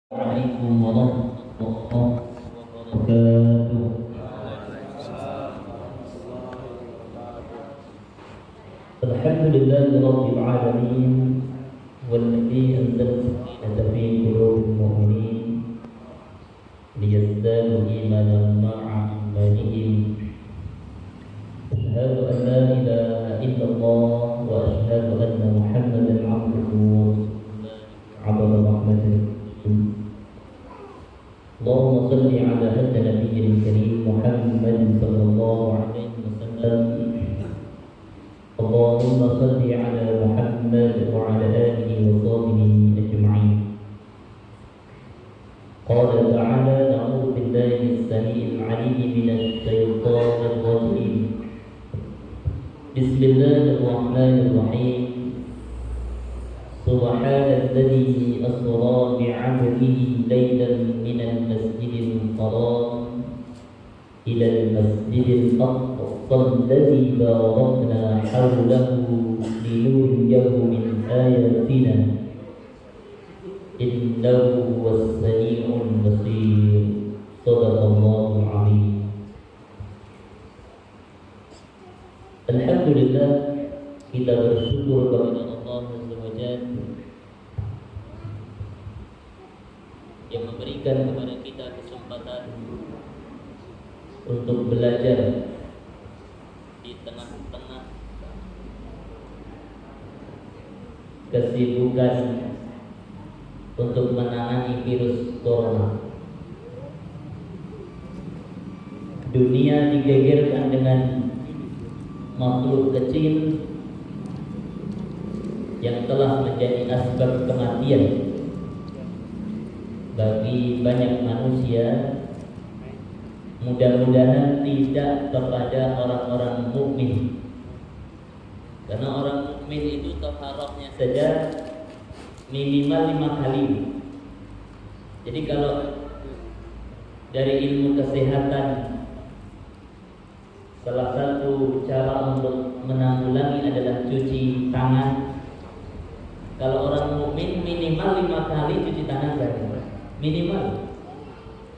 Assalamualaikum warahmatullahi wabarakatuh. Alhamdulillahirabbil alamin walladzi anzala as-sakinata fi qulubil mu'minin liyazdadu imanan ma'a imanihim. Asyhadu an la ilaha illallah wa asyhadu anna Muhammadan 'abduhu wa rasuluhu. Rahmatan اللهم صل على هذا النبي الكريم محمد صلى الله عليه وسلم. اللهم صل على محمد وعلى آله وصحبه أجمعين. قال تعالى: أعوذ بالله السميع العليم من الشيطان الرجيم. بسم الله الرحمن الرحيم. سبحان الذي أسرى بعبده ليلا من المسجد الحرام إلى المسجد الأقصى الذي باركنا حوله لنريه من آياتنا إنه هو السميع البصير. صدق الله العظيم. Alhamdulillah, kita bersyukur kepada Allah Azza wa Jalla yang memberikan kepada kita kesempatan untuk belajar di tengah-tengah kesibukan untuk menangani virus corona. Dunia digegerkan dengan makhluk kecil yang telah menjadi asbab kematian bagi banyak manusia. Mudah-mudahan tidak kepada orang-orang mukmin, karena orang mukmin itu taharahnya saja minimal 5 kali. Jadi kalau dari ilmu kesehatan, salah satu cara untuk menanggulangi adalah cuci tangan. Kalau orang mukmin minimal 5 kali cuci tangan saja. Minimal.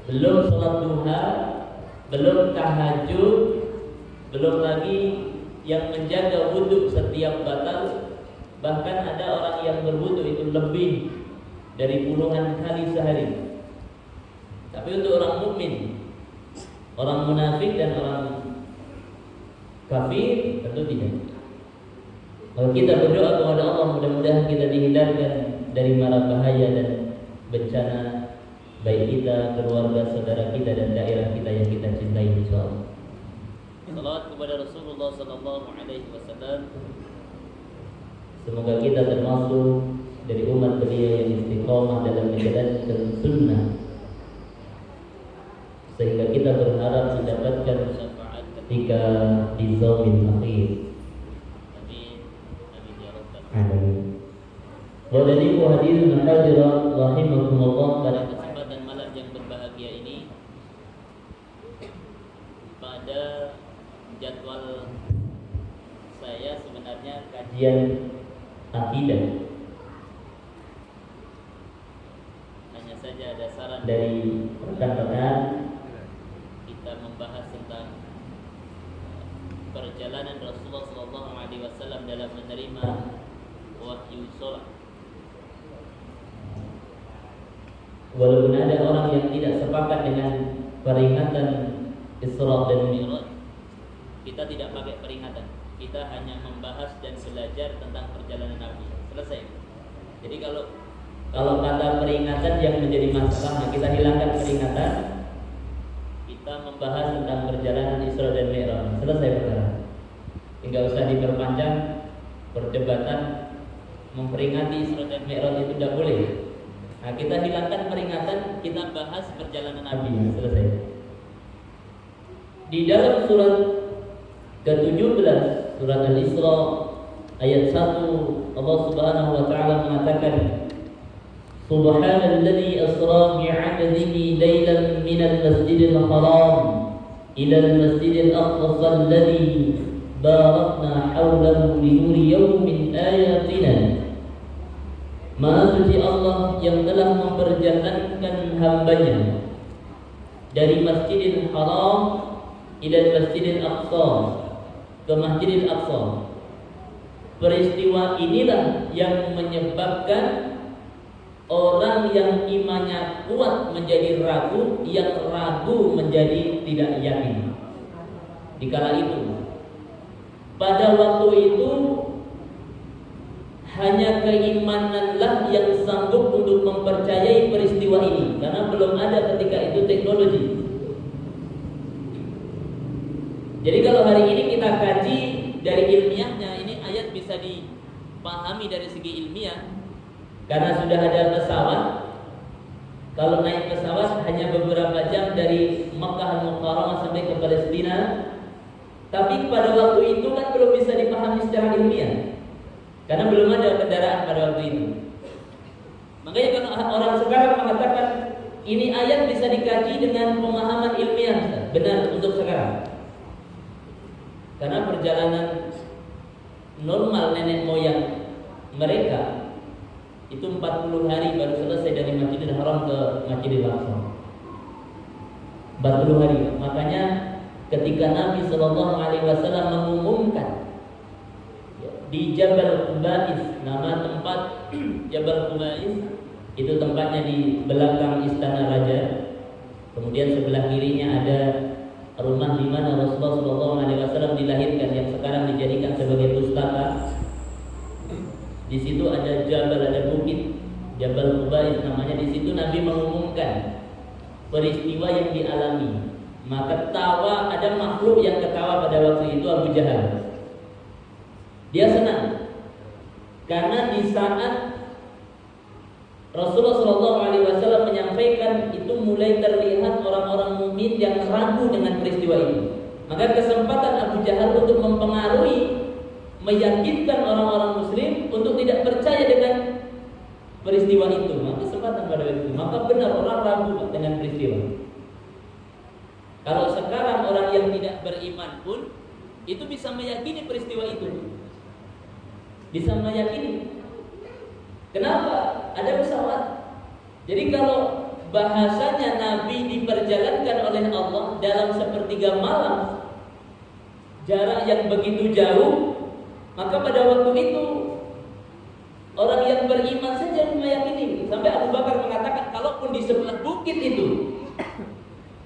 Belum sholat duha, belum tahajud, belum lagi yang menjaga wudhu setiap batal. Bahkan ada orang yang berwudhu itu lebih dari puluhan kali sehari. Tapi untuk orang mukmin, orang munafik dan orang kafir tentu tidak. Kalau kita berdoa kepada Allah, mudah-mudahan kita dihindarkan dari mara bahaya dan bencana, baik kita, keluarga, saudara kita, dan daerah kita yang kita cintai, insyaallah. Salawat kepada Rasulullah sallallahu alaihi wasallam. Semoga kita termasuk dari umat beliau yang istiqomah dalam menjalankan sunnah, sehingga kita berharap mendapatkan syafaat ketika di yaumil akhir. Amin. Amin ya rabbal alamin. Wa ibu hadirin hadirat rahimakumullah, pada kesempatan malam yang berbahagia ini, pada jadwal saya sebenarnya kajian akidah. Hanya saja ada saran dari rekan-rekan kita membahas tentang perjalanan Rasulullah SAW dalam menerima wahyu sholat. Walaupun ada orang yang tidak sepakat dengan peringatan Isra dan Mi'raj, kita tidak pakai peringatan. Kita hanya membahas dan belajar tentang perjalanan Nabi. Selesai. Jadi kalau kata peringatan yang menjadi masalah, nah kita hilangkan peringatan. Kita membahas tentang perjalanan Isra dan Mi'raj. Selesai perkara. Tidak usah diperpanjang perdebatan memperingati Isra dan Mi'raj itu tidak boleh. Nah, kita hilangkan peringatan, kita bahas perjalanan Nabi. Selesai. Di dalam surat ke-17, surat Al-Isra ayat 1, Allah Subhanahu wa taala mengatakan: Subhanalladzi asra bi'abdihi lailan minal masjidil haram ila al-masjidil aqsa alladzi barakna hawlahu linuriyahu min ayatina Maha suci Allah yang telah memperjalankan hambanya dari Masjidil Haram ila Masjidil Aqsa ke Masjidil Aqsa. Peristiwa inilah yang menyebabkan orang yang imannya kuat menjadi ragu, yang ragu menjadi tidak yakin. Dikala itu, pada waktu itu hanya keimananlah yang sanggup untuk mempercayai peristiwa ini, karena belum ada ketika itu teknologi. Jadi kalau hari ini kita kaji dari ilmiahnya, ini ayat bisa dipahami dari segi ilmiah, karena sudah ada pesawat. Kalau naik pesawat hanya beberapa jam dari Makkah Al-Mukarramah sampai ke Palestina. Tapi pada waktu itu kan belum bisa dipahami secara ilmiah, karena belum ada kendaraan pada waktu itu. Makanya kalau orang sekarang mengatakan ini ayat bisa dikaji dengan pemahaman ilmiah, benar untuk sekarang. Karena perjalanan normal nenek moyang mereka itu 40 hari baru selesai dari Masjidil Haram ke Masjidil Aqsa. 40 hari. Makanya ketika Nabi SAW mengumumkan di Jabal Qubais, nama tempat Jabal Qubais itu tempatnya di belakang istana raja. Kemudian sebelah kirinya ada rumah di mana Rasulullah SAW dilahirkan, yang sekarang dijadikan sebagai pustaka. Di situ ada Jabal, ada bukit Jabal Qubais namanya. Di situ Nabi mengumumkan peristiwa yang dialami. Maka tawa, ada makhluk yang ketawa pada waktu itu, Abu Jahal. Dia senang karena di saat Rasulullah SAW menyampaikan itu mulai terlihat orang-orang mukmin yang ragu dengan peristiwa itu. Maka kesempatan Abu Jahal untuk mempengaruhi, meyakinkan orang-orang Muslim untuk tidak percaya dengan peristiwa itu. Maka kesempatan pada waktu itu. Maka benar orang ragu dengan peristiwa. Kalau sekarang orang yang tidak beriman pun itu bisa meyakini peristiwa itu. Bisa meyakini. Kenapa? Ada pesawat. Jadi kalau bahasanya Nabi diperjalankan oleh Allah dalam sepertiga malam, jarak yang begitu jauh, maka pada waktu itu orang yang beriman saja meyakini. Sampai Abu Bakar mengatakan, kalaupun di sebelah bukit itu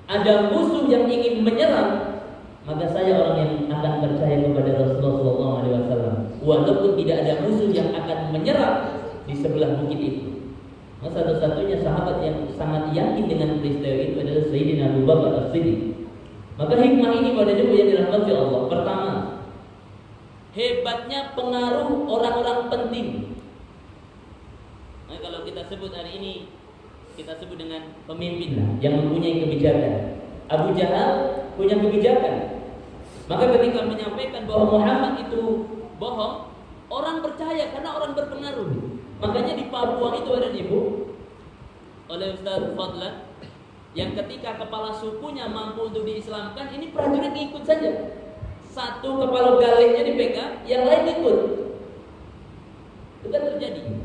ada musuh yang ingin menyerang, maka saya orang yang akan percaya kepada Rasulullah SAW, walaupun tidak ada musuh yang akan menyerang di sebelah bukit itu. Maka satu-satunya sahabat yang sangat yakin dengan peristiwa itu adalah Sayyidina Abu Bakar As-Siddiq. Maka hikmah ini pada jumlah yang dirahmati Allah. Pertama, hebatnya pengaruh orang-orang penting. Nah, kalau kita sebut hari ini, kita sebut dengan pemimpin yang mempunyai kebijakan. Abu Jahal punya kebijakan. Maka ketika menyampaikan bahwa Muhammad itu bohong, orang percaya karena orang berpengaruh. Makanya di Papua itu ada nih Bu, oleh Ustaz Fadlan, yang ketika kepala sukunya mampu untuk diislamkan, ini prajurit ikut saja. Satu kepala galehnya dipegang, yang lain ikut. Itu kan terjadi.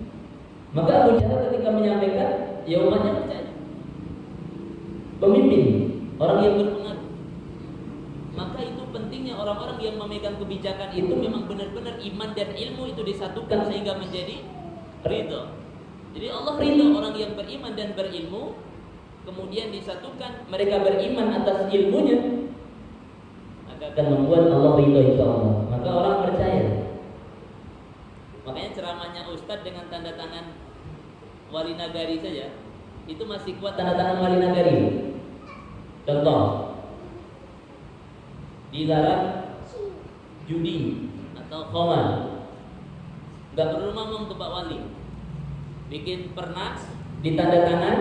Maka Abu Jahal ketika menyampaikan, ya umatnya percaya. Pemimpin, orang yang berpengaruh. Maka itu pentingnya orang-orang yang memegang kebijakan itu memang benar-benar iman dan ilmu itu disatukan sehingga menjadi ridho. Jadi Allah ridho orang yang beriman dan berilmu, kemudian disatukan, mereka beriman atas ilmunya, maka akan membuat Allah ridho insyaallah. Maka orang percaya. Makanya ceramahnya Ustadz dengan tanda tangan wali nagari saja itu masih kuat tanda tangan wali nagari. Contoh, dilarang judi atau khamar, nggak perlu ngomong ke Pak Wali, bikin pernak, ditanda tangan,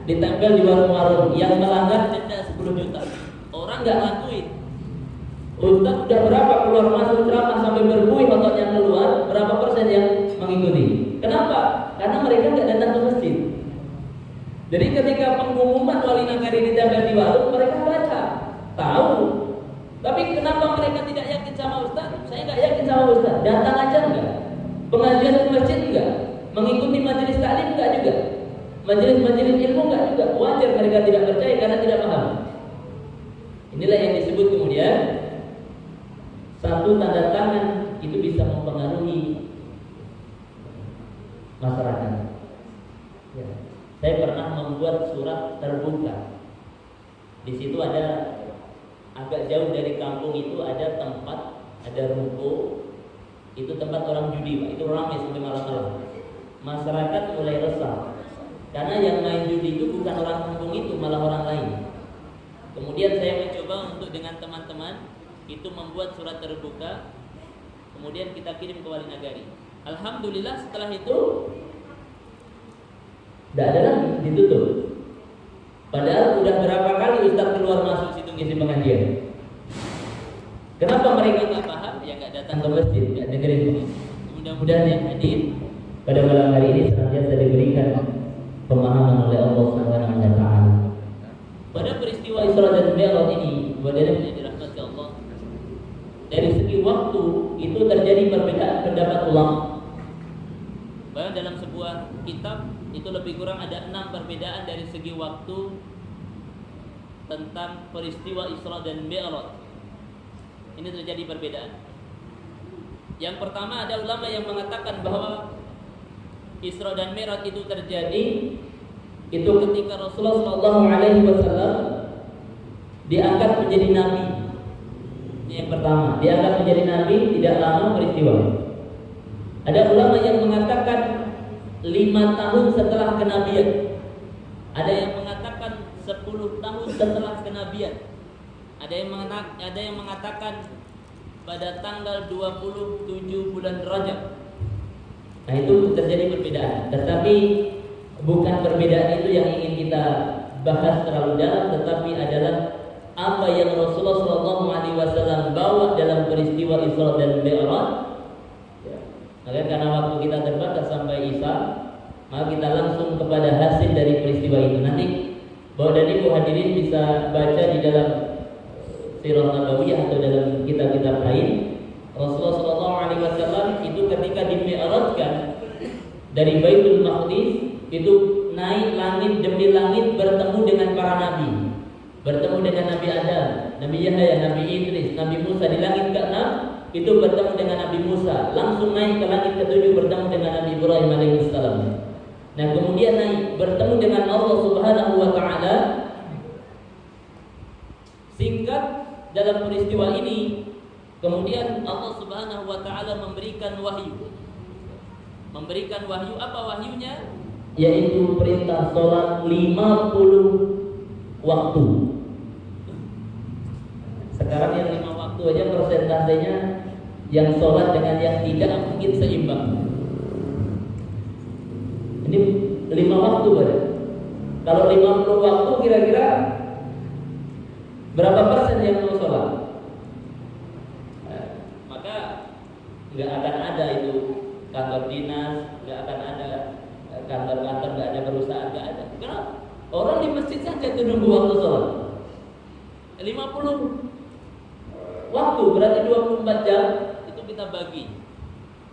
ditempel di warung-warung, yang melanggar denda 10 juta. Orang nggak ngakuin. Ustaz udah berapa keluar masuk ceramah sampai berbuih ototnya keluar, berapa persen yang mengikuti? Kenapa? Karena mereka nggak datang ke masjid. Jadi ketika pengumuman wali nagari ditempel di warung, mereka baca, tahu. Tapi kenapa mereka tidak yakin sama Ustaz? Saya nggak yakin sama Ustaz. Datang aja enggak? Pengajian di masjid enggak? Mengikuti majelis taklim enggak juga. Majelis-majelis ilmu enggak juga. Wajar mereka tidak percaya karena tidak paham. Inilah yang disebut kemudian satu tanda tangan itu bisa mempengaruhi masyarakat. Ya. Saya pernah membuat surat terbuka. Di situ ada agak jauh dari kampung itu ada tempat, ada ruko. Itu tempat orang judi, Pak. Itu ramai sampai malam-malam. Masyarakat mulai resah. Karena yang main judi itu bukan orang kampung itu, malah orang lain. Kemudian saya mencoba untuk dengan teman-teman itu membuat surat terbuka. Kemudian kita kirim ke Wali Nagari. Alhamdulillah setelah itu tidak ada lagi, ditutup. Padahal udah berapa kali Ustaz keluar masuk situ ngisi pengajian. Kenapa mereka nggak paham? Ya nggak datang ke masjid, nggak dengerin. Mudah-mudahan yang hadir pada malam hari ini senantiasa diberikan pemahaman oleh Allah Subhanahu wa taala. Pada peristiwa Isra dan Mi'raj ini, badan yang dirahmati Allah, dari segi waktu itu terjadi perbedaan pendapat ulama. Bahkan dalam sebuah kitab itu lebih kurang ada 6 perbedaan dari segi waktu tentang peristiwa Isra dan Mi'raj. Ini terjadi perbedaan. Yang pertama ada ulama yang mengatakan bahwa Isra dan Mi'raj itu terjadi itu ketika Rasulullah SAW diangkat menjadi nabi. Ini yang pertama, diangkat menjadi nabi tidak lama peristiwa. Ada ulama yang mengatakan 5 tahun setelah kenabian. Ada yang mengatakan 10 tahun setelah kenabian. Ada yang mengatakan pada tanggal 27 bulan Rajab. Nah itu terjadi perbedaan. Tetapi bukan perbedaan itu yang ingin kita bahas terlalu dalam, tetapi adalah apa yang Rasulullah SAW bawa dalam peristiwa Isra dan Mi'raj. Ya. Karena waktu kita terbatas sampai Isya, maka kita langsung kepada hasil dari peristiwa itu. Nanti Bapak dan Ibu hadirin bisa baca di dalam Sirah Nabawiyah atau dalam kitab-kitab lain. Rasulullah SAW itu ketika dimi'rajkan dari Baitul Maqdis itu naik langit demi langit bertemu dengan para nabi. Bertemu dengan Nabi Adam, Nabi Yahya, Nabi Idris, Nabi Musa di langit ke-6 itu bertemu dengan Nabi Musa. Langsung naik ke langit ke-7 bertemu dengan Nabi Ibrahim alaihissalam. Nah kemudian naik bertemu dengan Allah Subhanahu wa taala. Singkat dalam peristiwa ini, kemudian Allah Subhanahu wa taala memberikan wahyu. Memberikan wahyu, apa wahyunya? Yaitu perintah sholat 50 waktu. Sekarang yang 5 waktu aja persentasenya yang sholat dengan yang tidak mungkin seimbang. Ini 5 waktu ada. Kalau 50 waktu kira-kira berapa persen yang mau sholat? Maka nggak akan ada itu kantor dinas, nggak akan ada kantor-kantor, nggak ada perusahaan, nggak ada. Karena orang di masjid saja itu nunggu waktu sholat. 50 waktu berarti 24 jam itu kita bagi.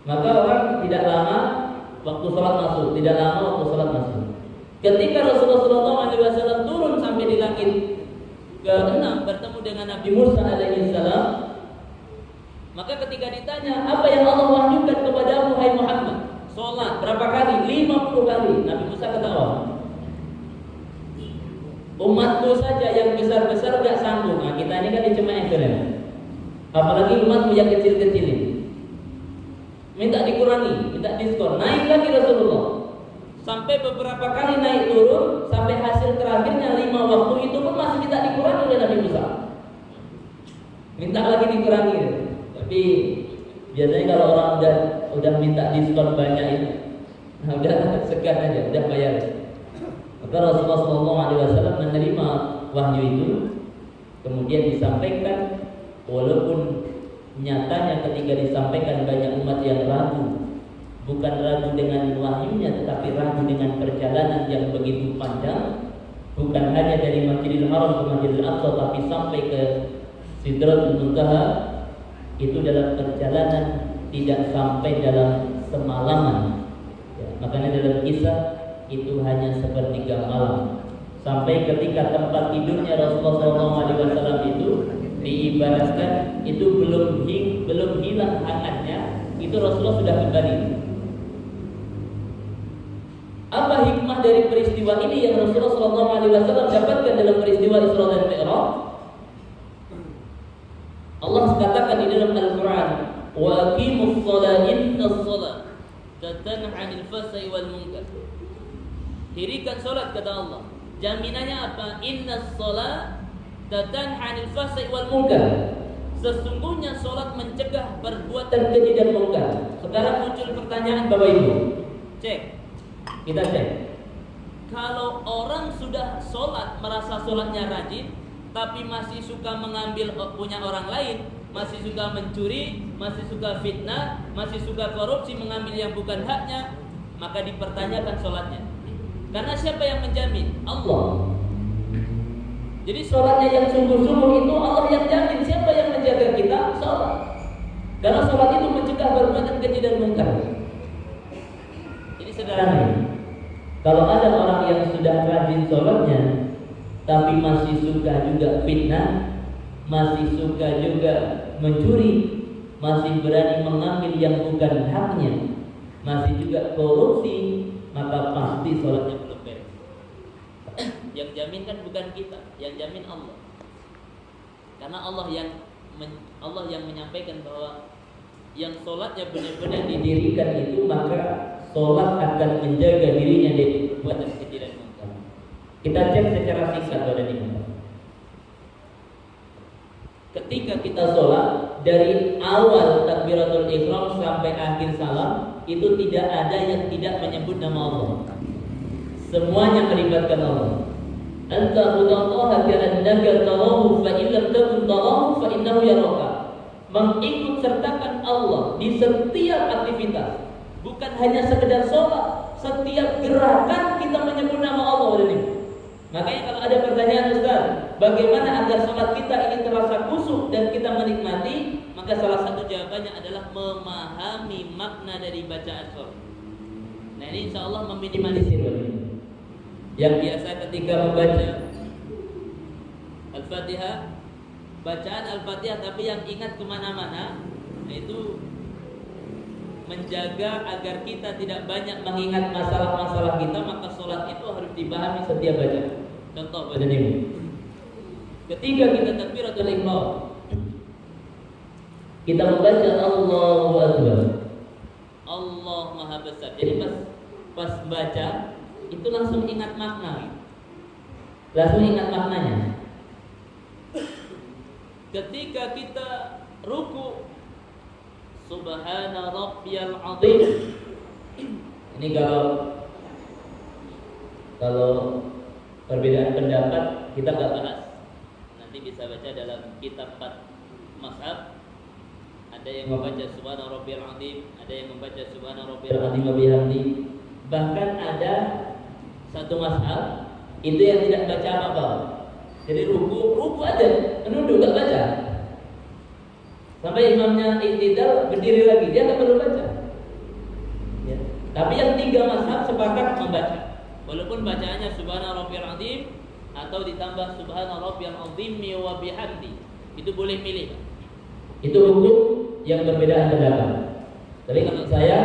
Maka orang tidak lama waktu sholat masuk, tidak lama waktu sholat masuk. Ketika Rasulullah SAW turun sampai di langit ke-6 bertemu dengan Nabi Musa alaihissalam, maka ketika ditanya apa yang Allah wahyukan kepadamu hai Muhammad, sholat berapa kali? 50 kali. Nabi Musa ketawa. Umatku saja yang besar-besar gak sanggup. Nah kita ini kan cuma ekstrem. Apalagi umatmu yang kecil-kecil ini. Minta dikurangi, minta diskon. Naik lagi Rasulullah. Sampai beberapa kali naik turun, sampai hasil terakhirnya 5 waktu itu pun masih minta dikurangi oleh Nabi Musa. Minta lagi dikurangi. Tapi biasanya kalau orang udah minta diskon banyak itu, nah udah segan aja, udah bayar. Maka Rasulullah SAW menerima wahyu itu, kemudian disampaikan, walaupun nyatanya ketika disampaikan banyak umat yang ragu, bukan ragu dengan wahyunya, tetapi ragu dengan perjalanan yang begitu panjang, bukan hanya dari Masjidil Haram ke Masjidil Aqsa, tapi sampai ke Sidratul Muntaha, itu dalam perjalanan tidak sampai dalam semalaman. Ya. Makanya dalam kisah itu hanya sepertiga malam. Sampai ketika tempat tidurnya Rasulullah SAW itu diibaratkan itu belum hilang hangatnya, itu Rasulullah sudah kembali. Apa hikmah dari peristiwa ini yang Rasulullah SAW dapatkan dalam peristiwa Isra dan Mi'raj? Allah katakan di dalam Al-Quran, wa aqimus shalah innas shalah tanha 'anil fahsya'i wal munkar. Dirikan salat, kata Allah. Jaminannya apa? Innas shalah tanha 'anil fahsya'i wal munkar. Sesungguhnya salat mencegah perbuatan keji dan munkar. Sekarang muncul pertanyaan Bapak Ibu. Kita cek. Kalau orang sudah salat merasa salatnya rajin, tapi masih suka mengambil punya orang lain, masih suka mencuri, masih suka fitnah, masih suka korupsi, mengambil yang bukan haknya, maka dipertanyakan sholatnya. Karena siapa yang menjamin? Allah. Jadi sholatnya yang sungguh-sungguh itu Allah yang jamin. Siapa yang menjaga kita? Sholat. Karena sholat itu mencegah perbuatan keji dan munkar. Jadi sederhana. Kalau ada orang yang sudah rajin sholatnya, tapi masih suka juga fitnah, masih suka juga mencuri, masih berani mengambil yang bukan haknya, masih juga korupsi, maka pasti sholatnya belum beres. Yang jamin kan bukan kita, yang jamin Allah. Karena Allah yang menyampaikan bahwa yang sholatnya benar-benar didirikan itu, maka sholat akan menjaga dirinya dari perbuatan keji dan munkar. Kita cek secara singkat pada ini. Ketika kita sholat, dari awal takbiratul ihram sampai akhir salam, itu tidak ada yang tidak menyebut nama Allah. Semuanya melibatkan Allah. Anta hudallaha ka'annaka tarahu fa in lam takun tarahu fa innahu yaraka. Mengikut sertakan Allah di setiap aktivitas, bukan hanya sekedar sholat, setiap gerakan kita menyebut nama Allah. Makanya kalau ada pertanyaan, Ustaz, bagaimana agar sholat kita ini terasa khusyuk dan kita menikmati? Maka salah satu jawabannya adalah memahami makna dari bacaan sholat. Nah, ini insya Allah meminimalisir yang biasa ketika membaca Al-Fatihah, bacaan Al-Fatihah tapi yang ingat kemana-mana, itu menjaga agar kita tidak banyak mengingat masalah-masalah kita. Maka sholat itu harus dipahami setiap bacaan. Contoh pada ini, ketika kita takbiratul ihram, kita membaca Allahu Akbar, Allah Maha Besar. Jadi pas baca itu langsung ingat makna, langsung ingat maknanya. Ketika kita ruku, Subhana Rabbiyal Azim. Ini kalau perbedaan pendapat kita nggak bahas. Nanti bisa baca dalam kitab 4 mazhab. Ada yang membaca Subhana Rabbiyal Azim, ada yang membaca Subhana Rabbiyal Azim wa bihamdi. Bahkan ada satu mazhab itu yang tidak baca apa-apa. Jadi ruku aja, menunduk, nggak baca. Sampai imamnya iktidal berdiri lagi, dia nggak perlu baca. Ya. Tapi yang 3 mazhab sepakat membaca, walaupun bacaannya Subhana Rabbiyal Azim atau ditambah Subhana Rabbiyal Azim wa bihamdi, itu boleh milih. Itu hukum yang berbeda pendapat. Tapi kalau saya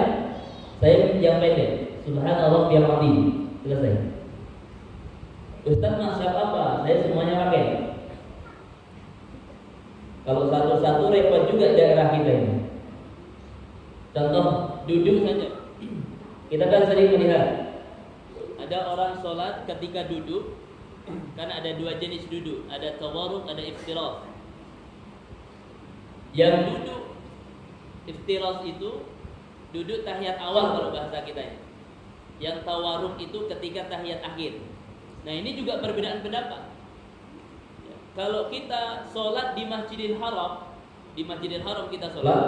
yang pendek, Subhana Rabbiyal Azim, selesai. Ustaz mazhab apa? Saya semuanya pakai. Kalau satu-satu repot juga daerah kita ini. Contoh duduk saja. Kita kan sering melihat ada orang sholat ketika duduk, karena ada 2 jenis duduk, ada tawarruk, ada iftiras. Yang duduk iftiras itu duduk tahiyat awal kalau bahasa kita. Yang tawarruk itu ketika tahiyat akhir. Nah, ini juga perbedaan pendapat. Kalau kita sholat di Masjidil Haram, kita sholat,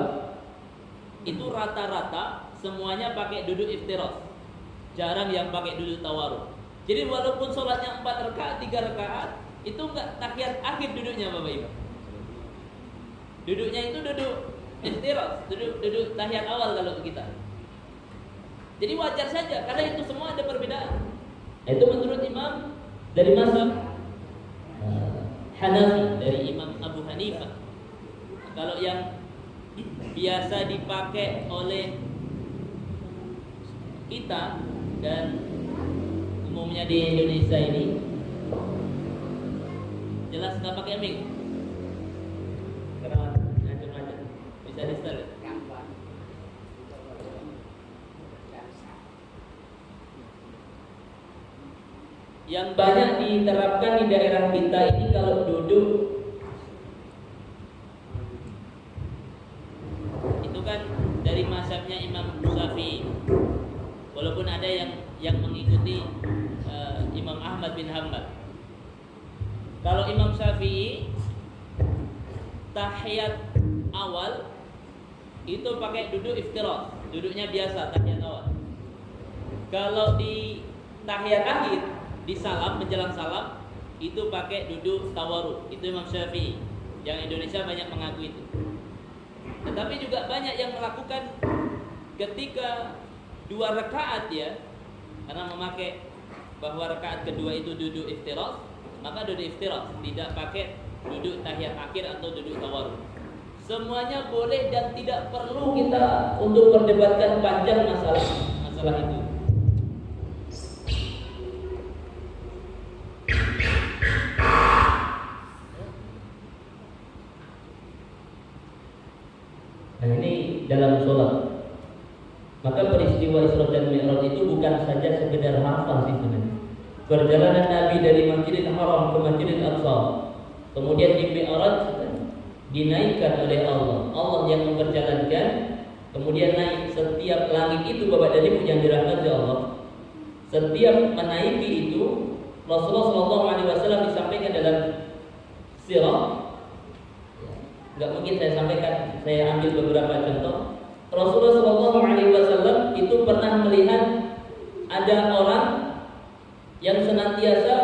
itu rata-rata semuanya pakai duduk iftiras. Jarang yang pakai duduk tawarruk. Jadi walaupun sholatnya 4 rakaat, 3 rakaat, itu enggak tahiyat akhir duduknya, Bapak Ibu. Duduknya itu duduk iftiras, duduk tahiyat awal kalau kita. Jadi wajar saja karena itu semua ada perbedaan. Itu menurut imam dari mazhab Hanafi, dari Imam Abu Hanifah. Kalau yang biasa dipakai oleh kita dan umumnya di Indonesia ini, jelas nggak pakai mic. Karena macam-macam bisa di-start. Yang banyak diterapkan di daerah kita ini kalau duduk itu kan dari mazhabnya Imam Syafi'i. Walaupun ada yang mengikuti Imam Ahmad bin Hanbal. Kalau Imam Syafi'i tahiyat awal itu pakai duduk iftirash, duduknya biasa tahiyat awal. Kalau di tahiyat akhir, di salam, menjelang salam, itu pakai duduk tawarruk. Itu Imam Syafi'i. Yang Indonesia banyak mengaku itu. Tetapi juga banyak yang melakukan ketika 2 rakaat ya, karena memakai bahwa rakaat kedua itu duduk iftirash, maka duduk iftirash, tidak pakai duduk tahiyat akhir atau duduk tawarruk. Semuanya boleh dan tidak perlu kita untuk perdebatkan panjang masalah itu. Nah ini dalam sholat. Maka peristiwa Isra dan Mi'raj itu bukan saja sekedar hafal sih sebenarnya. Perjalanan Nabi dari Masjidil Haram ke Masjidil Aqsa, kemudian di Mi'raj dinaikkan oleh Allah. Allah yang memperjalankan, kemudian naik. Setiap langit itu Bapak dan Ibu yang dirahmati Allah, setiap menaiki itu Rasulullah SAW disampaikan dalam sirah. Enggak mungkin saya sampaikan, saya ambil beberapa contoh. Rasulullah SAW itu pernah melihat ada orang yang senantiasa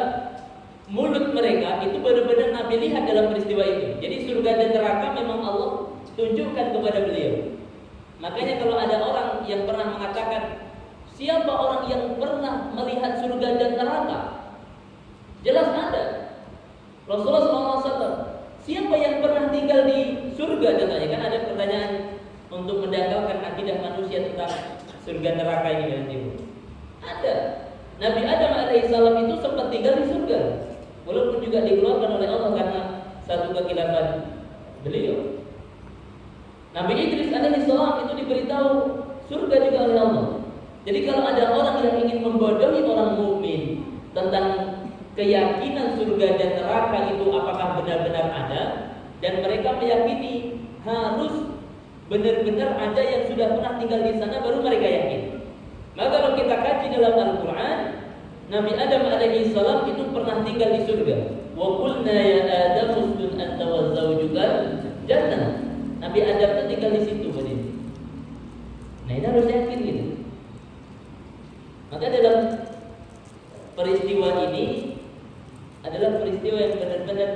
mulut mereka itu benar-benar Nabi lihat dalam peristiwa itu. Jadi surga dan neraka memang Allah tunjukkan kepada beliau. Makanya kalau ada orang yang pernah mengatakan, siapa orang yang pernah melihat surga dan neraka? Jelas ada. Rasulullah SAW, siapa yang pernah tinggal di surga? Katanya kan ada pertanyaan untuk mendangkalkan akidah manusia tentang surga neraka ini nanti. Ada. Nabi Adam alaihissalam itu sempat tinggal di surga, walaupun juga dikeluarkan oleh Allah karena satu kekhilafan beliau. Nabi Idris alaihissalam itu diberitahu surga juga oleh Allah. Jadi kalau ada orang yang ingin membodohi orang mukmin tentang keyakinan surga dan neraka itu apakah benar-benar ada, dan mereka meyakini harus benar-benar ada yang sudah pernah tinggal di sana baru mereka yakin. Maka kalau kita kaji dalam Al-Quran, Nabi Adam alaihissalam itu pernah tinggal di surga. Wa qulna ya Adam uskun anta wa zawjukal jannah. Nabi Adam itu tinggal di situ begitu. Nah, ini harus yakin gitu. Maka dalam peristiwa ini adalah peristiwa yang benar-benar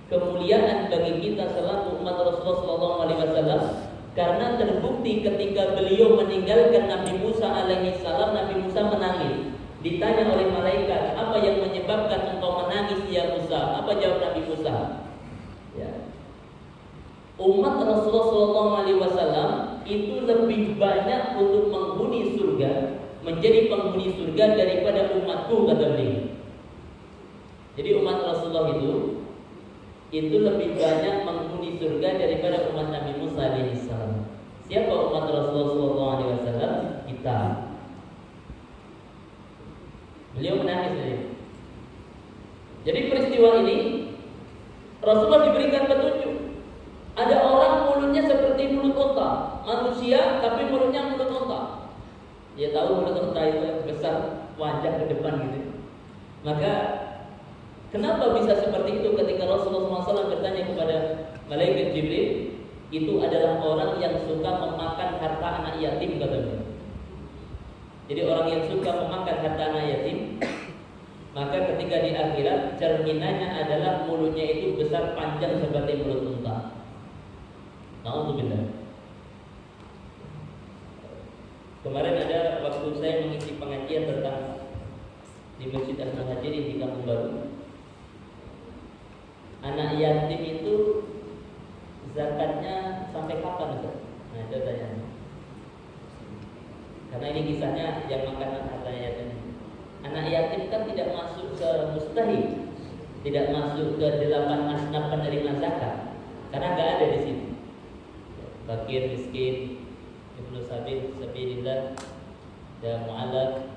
kemuliaan bagi kita selaku umat Rasulullah SAW, karena terbukti ketika beliau meninggalkan Nabi Musa alaihissalam, Nabi Musa menangis. Ditanya oleh malaikat, apa yang menyebabkan engkau menangis ya Musa? Apa jawab Nabi Musa? Ya. Umat Rasulullah SAW itu lebih banyak untuk menghuni surga, menjadi penghuni surga daripada umatku, kata beliau. Jadi umat Rasulullah itu lebih banyak menghuni surga daripada umat Nabi Musa alaihissalam. Siapa umat Rasulullah SAW? Kita. Beliau menangis dari. Jadi peristiwa ini Rasulullah diberikan petunjuk. Ada orang mulutnya seperti mulut unta, manusia tapi mulutnya mulut unta. Dia tahu mulut unta itu besar, wajah ke depan gitu. Maka kenapa bisa seperti itu? Ketika Rasulullah SAW bertanya kepada malaikat Jibril, itu adalah orang yang suka memakan harta anak yatim, katanya. Jadi orang yang suka memakan harta anak yatim, maka ketika di akhirat cerminannya adalah mulutnya itu besar panjang seperti mulut unta. Na'udzubillah. Kemarin ada waktu saya mengisi pengajian tentang di Masjid Al-Muhajirin di Kampung Baru. Anak yatim itu zakatnya sampai kapan, Ustaz? Nah, itu tanya. Karena ini kisahnya yang makanan harta yatim. Anak yatim kan tidak masuk ke mustahil, tidak masuk ke 8 asnaf penerima zakat, karena nggak ada di sini. Fakir, miskin, ibnu sabil, sabilillah, dan mu'alaf.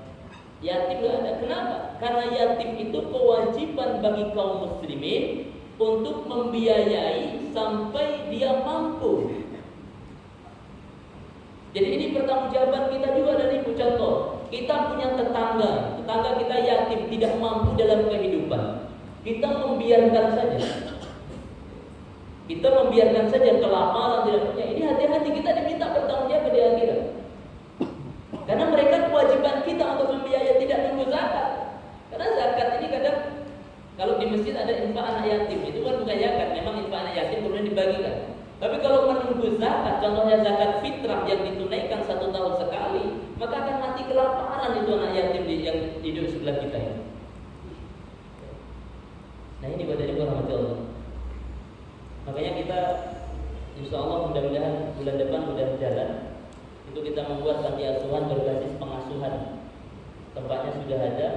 Yatim nggak ada. Kenapa? Karena yatim itu kewajiban bagi kaum muslimin untuk membiayai sampai dia mampu. Jadi ini pertanggungjawaban kita juga dari Ibu. Contoh, kita punya tetangga kita yatim, tidak mampu dalam kehidupan. Kita membiarkan saja. Kita membiarkan saja kelaparan, tidak punya. Ini hati-hati, kita diminta bertanggung jawab di akhirat. Karena mereka kewajiban kita untuk membiayai, tidak nunggu zakat. Karena zakat ini kadang kalau di masjid ada infak anak yatim, itu kan bukan zakat, memang infak anak yatim kemudian dibagikan. Tapi kalau menunggu zakat, contohnya zakat fitrah yang ditunaikan 1 tahun sekali, maka akan mati kelaparan itu anak yatim yang hidup sebelah kita ini. Nah ini buat dari rahmat Allah. Makanya kita insya Allah mudah-mudahan bulan depan sudah jalan. Itu kita membuat panti asuhan berbasis pengasuhan. Tempatnya sudah ada.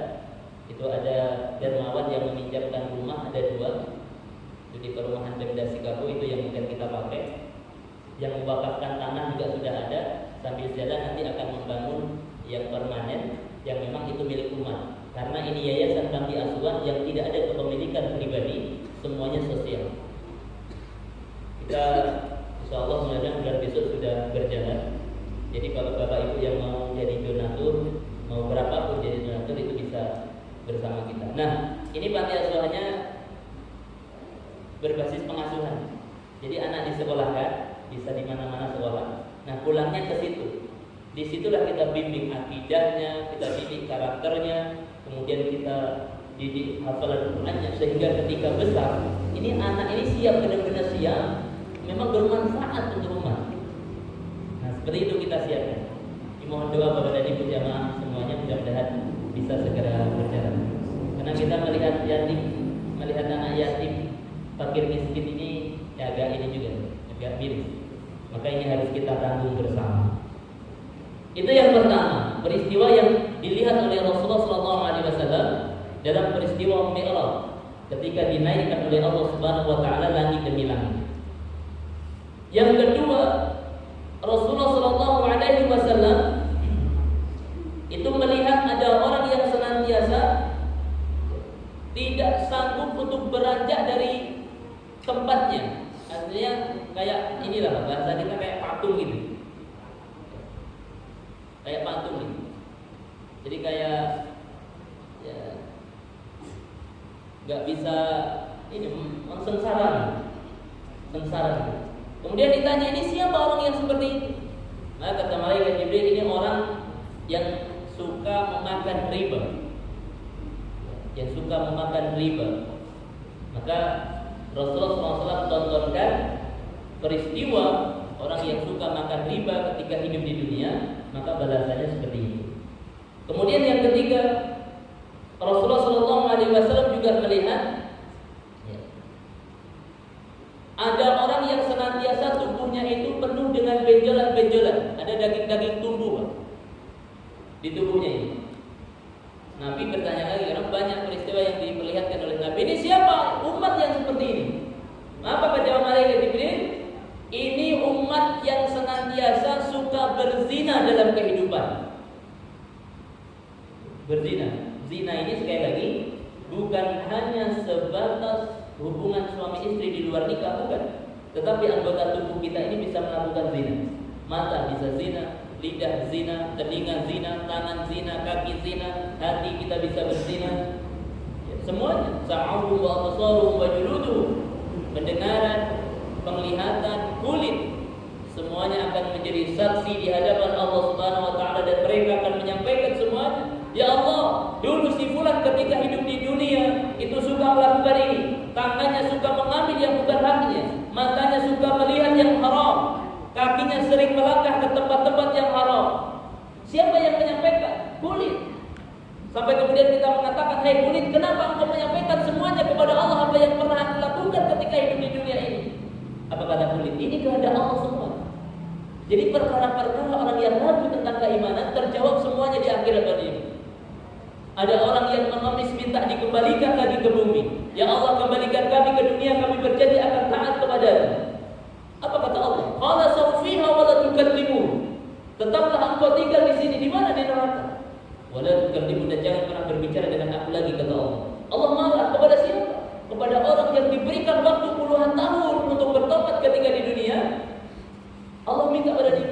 Itu ada dermawan yang meminjamkan rumah, ada 2. Itu di perumahan Pemda Sikapu, itu yang akan kita pakai. Yang mewakafkan tanah juga sudah ada. Sambil jalan nanti akan membangun yang permanen, yang memang itu milik umat. Karena ini yayasan panti asuhan yang tidak ada kepemilikan pribadi, semuanya sosial. Kita insya Allah mudah-mudahan bulan besok sudah berjalan. Jadi kalau bapak ibu yang mau jadi donatur, mau berapapun jadi donatur, itu bisa bersama kita. Nah, ini panti asuhannya berbasis pengasuhan. Jadi anak disekolahkan, bisa di mana-mana sekolah. Nah, pulangnya ke situ. Disitulah kita bimbing akidahnya, kita bimbing karakternya, kemudian kita didik hafalan Qur'annya, sehingga ketika besar, ini anak ini siap, benar-benar siap, memang bermanfaat untuk umat. Nah, seperti itu kita siapkan. Mohon doa kepada ibu jamaah semuanya, mudah-mudahan bisa segera berjalan. Karena kita melihat yatim, melihat anak yatim, fakir miskin ini ya agak ini juga, agak miris. Maka ini harus kita tanggung bersama. Itu yang pertama, peristiwa yang dilihat oleh Rasulullah SAW dalam peristiwa Mi'raj, ketika dinaikkan oleh Allah Subhanahu Wa Taala langit demi langit. Yang kedua, Rasulullah SAW itu melihat ada orang yang senantiasa tidak sanggup untuk beranjak dari tempatnya. Artinya kayak inilah bahasa kita, kayak patung gitu. Kayak patung gitu. Jadi kayak ya nggak bisa ini sengsara. Kemudian ditanya, ini siapa orang yang seperti itu? Nah, kata malaikat Jibril, ini orang yang suka memakan riba. Maka Rasulullah SAW tontonkan peristiwa orang yang suka makan riba ketika hidup di dunia, maka balasannya seperti itu. Kemudian yang ketiga, Rasulullah SAW juga melihat ada orang yang senantiasa tubuhnya itu penuh dengan benjolan-benjolan, ada daging-daging tumbuh di tubuhnya ini. Nabi bertanya lagi, karena banyak peristiwa yang diperlihatkan oleh Nabi. Ini siapa umat yang seperti ini? Apa kata malaikat Jibril? Ini umat yang senantiasa suka berzina dalam kehidupan. Berzina. Zina ini sekali lagi bukan hanya sebatas hubungan suami istri di luar nikah, bukan. Tetapi anggota tubuh kita ini bisa melakukan zina. Mata bisa zina, lidah zina, telinga zina, tangan zina, kaki zina, hati kita bisa berzina. Ya, semuanya. Sam'uhum wa absaruhum wa juluduhum. Pendengaran, penglihatan, kulit, semuanya akan menjadi saksi di hadapan Allah Subhanahu wa taala, dan mereka akan menyampaikan semuanya. Ya Allah, dulu si fulan ketika hidup di dunia itu suka melakukan ini, tangannya suka mengambil yang bukan haknya, matanya suka melihat yang haram, kakinya sering melangkah ke tempat-tempat yang haram. Sampai kemudian kita mengatakan, "Hei kulit, kenapa engkau menyampaikan semuanya kepada Allah apa yang pernah aku lakukan ketika hidup di dunia ini?" Apa kata kulit? Ini kehendak Allah semua. Jadi perkara-perkara orang yang ragu tentang keimanan terjawab semuanya di akhirat dunia. Ada orang yang mengemis minta dikembalikan lagi ke bumi. Ya Allah, kembalikan kami ke dunia, kami berjanji akan taat kepadamu. Apa kata Allah? Qala sawfiha wa la tukallimun. Tetaplah engkau tinggal di sini. Di mana? Di neraka. Wa la tukallimun, dan jangan pernah berbicara dengan aku lagi, kata Allah. Allah marah kepada siapa? Kepada orang yang diberikan waktu puluhan tahun untuk bertobat ketika di dunia. Allah minta pada dia.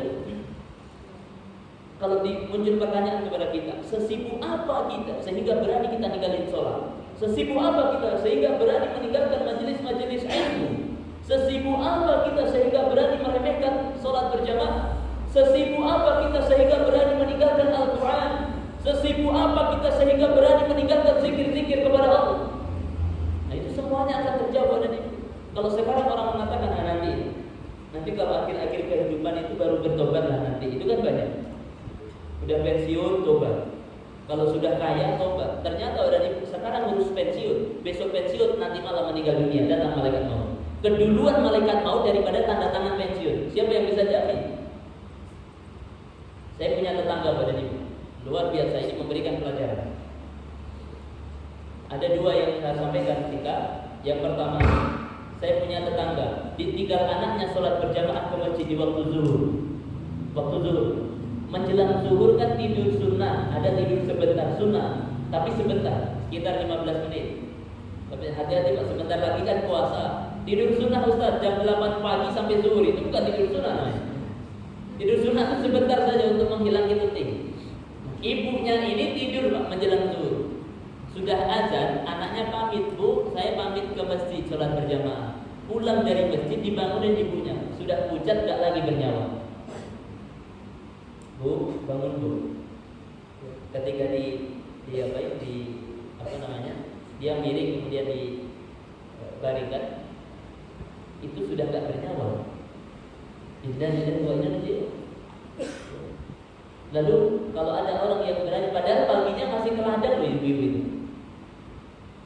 Kalau muncul pertanyaan kepada kita, sesibuk apa kita sehingga berani kita ninggalin sholat? Sesibuk apa kita sehingga berani meninggalkan majelis-majelis ilmu? Sesibuk apa kita sehingga berani meremehkan sholat berjamaah? Sesibuk apa kita sehingga berani meninggalkan Al-Quran? Sesibuk apa kita sehingga berani meninggalkan zikir-zikir kepada Allah? Nah, itu semuanya akan terjawab dan itu. Kalau sekarang orang mengatakan, nanti kalau akhir-akhir kehidupan itu baru bertobatlah nanti, itu kan banyak. Udah pensiun, tobat. Kalau sudah kaya, tobat. Ternyata udah sekarang urus pensiun, besok pensiun, nanti malah meninggal dunia, datang malaikat maut. Keduluan malaikat maut daripada tanda tangan pensiun. Siapa yang bisa jamin? Saya punya tetangga pada ibu, luar biasa, ini memberikan pelajaran. Ada dua yang saya sampaikan ketika. Yang pertama, saya punya tetangga, ditinggal anaknya sholat berjamaah ke masjid di waktu zuhur. Waktu zuhur, menjelang zuhur kan tidur sunnah, ada tidur sebentar sunnah, tapi sebentar, sekitar 15 menit. Tapi hati-hati Pak, sebentar lagi kan puasa. Tidur sunnah Ustaz, jam 8 pagi sampai zuhur, itu bukan tidur sunnah namanya. Tidur sunnah itu sebentar saja untuk menghilangkan letih. Ibunya ini tidur Pak, menjelang zuhur. Sudah azan, anaknya pamit, "Bu, saya pamit ke masjid sholat berjamaah." Pulang dari masjid dibangunin ibunya, sudah pucat gak lagi bernyawa. "Bu, bangun Bu." Ketika dia miring kemudian dibaringkan, itu sudah gak bernyawa. Dan lalu kalau ada orang yang berani, padahal paginya masih keladang loh ibu-ibu itu,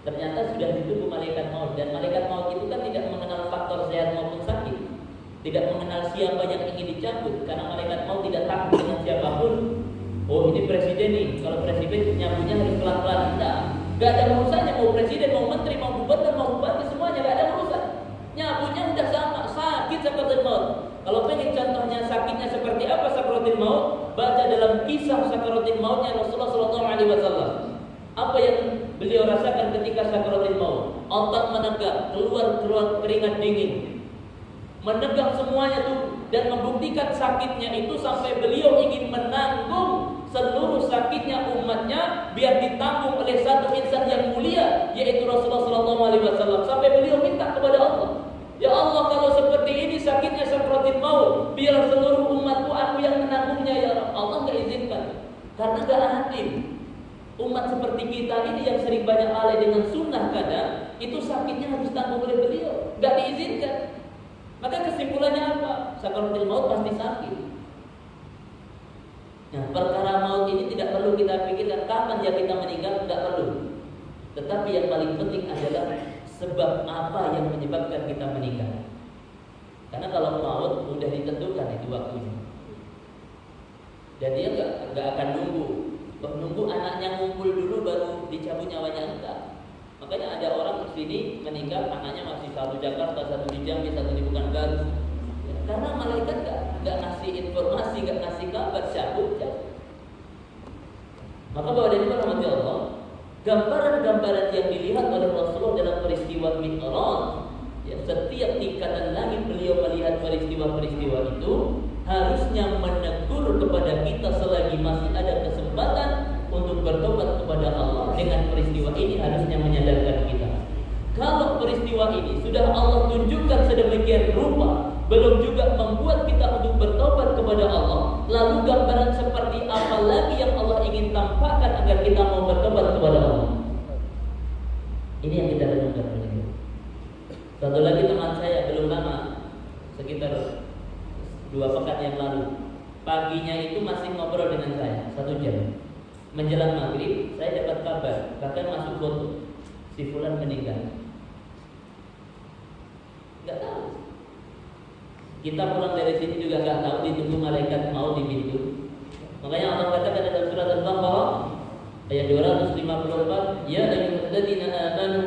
ternyata sudah ditubuh malaikat maut. Dan malaikat maut itu kan tidak mengenal faktor sehat maupun sakit, tidak mengenal siapa yang ingin dicabut, karena malaikat maut tidak takut dengan siapapun. Oh, ini presiden nih, kalau presiden nyambutnya harus pelan-pelan. Gak ada urusannya, mau presiden, mau menteri, mau gubernur, mau bupati, semuanya gak ada urusan. Nyambutnya udah sama, sakit sakaratul maut. Kalau pengen contohnya sakitnya seperti apa sakaratul maut, baca dalam kisah sakaratul mautnya Rasulullah SAW. Apa yang beliau rasakan ketika sakaratul maut? Otak menegak, keluar keringat dingin, menegak semuanya tuh, dan membuktikan sakitnya itu sampai beliau ingin menanggung seluruh sakitnya umatnya biar ditanggung oleh satu insan yang mulia, yaitu Rasulullah SAW. Sampai beliau minta kepada Allah, "Ya Allah, kalau seperti ini sakitnya sakaratul maut, biar seluruh umatku aku yang menanggungnya ya Rabb." Allah nggak izinkan, karena nggak adil. Umat seperti kita ini yang sering banyak lalai dengan sunnah, kadang itu sakitnya harus tanggung oleh beliau, nggak diizinkan. Maka kesimpulannya apa? Sakaratul maut pasti sakit. Nah, perkara maut ini tidak perlu kita pikirkan kapan ya kita meninggal, tidak perlu. Tetapi yang paling penting adalah sebab apa yang menyebabkan kita meninggal. Karena kalau maut sudah ditentukan itu waktunya, dan dia nggak akan nunggu anaknya ngumpul dulu baru dicabut nyawanya, enggak. Makanya ada orang di sini meninggal, anaknya masih satu Jakarta, satu di Jambi, satu di Pekanbaru. Ya, karena malaikat nggak ngasih informasi, nggak ngasih kabar, cabut. Maka bahwa dari rahmat Allah, gambaran-gambaran yang dilihat oleh Rasulullah dalam peristiwa Mi'raj, ya, setiap tingkatan langit beliau melihat peristiwa-peristiwa itu, harusnya menegur kepada kita selagi masih ada kesempatan untuk bertobat kepada Allah. Dengan peristiwa ini harusnya menyadarkan kita. Kalau peristiwa ini sudah Allah tunjukkan sedemikian rupa, belum juga membuat kita untuk bertobat kepada Allah, lalu gambaran seperti apa lagi yang Allah ingin tampakkan agar kita mau bertobat kepada Allah? Ini yang kita renungkan. Satu lagi teman saya belum lama, sekitar 2 pekan yang lalu, paginya itu masih ngobrol dengan saya 1 jam. menjelang maghrib saya dapat kabar, bahkan masuk foto, si fulan meninggal. Nggak tahu. Kita pulang dari sini juga nggak tahu, ditunggu malaikat mau di pintu. Makanya Allah katakan dalam surat Al-Baqarah ayat 254, ya ayyuhalladzina amanu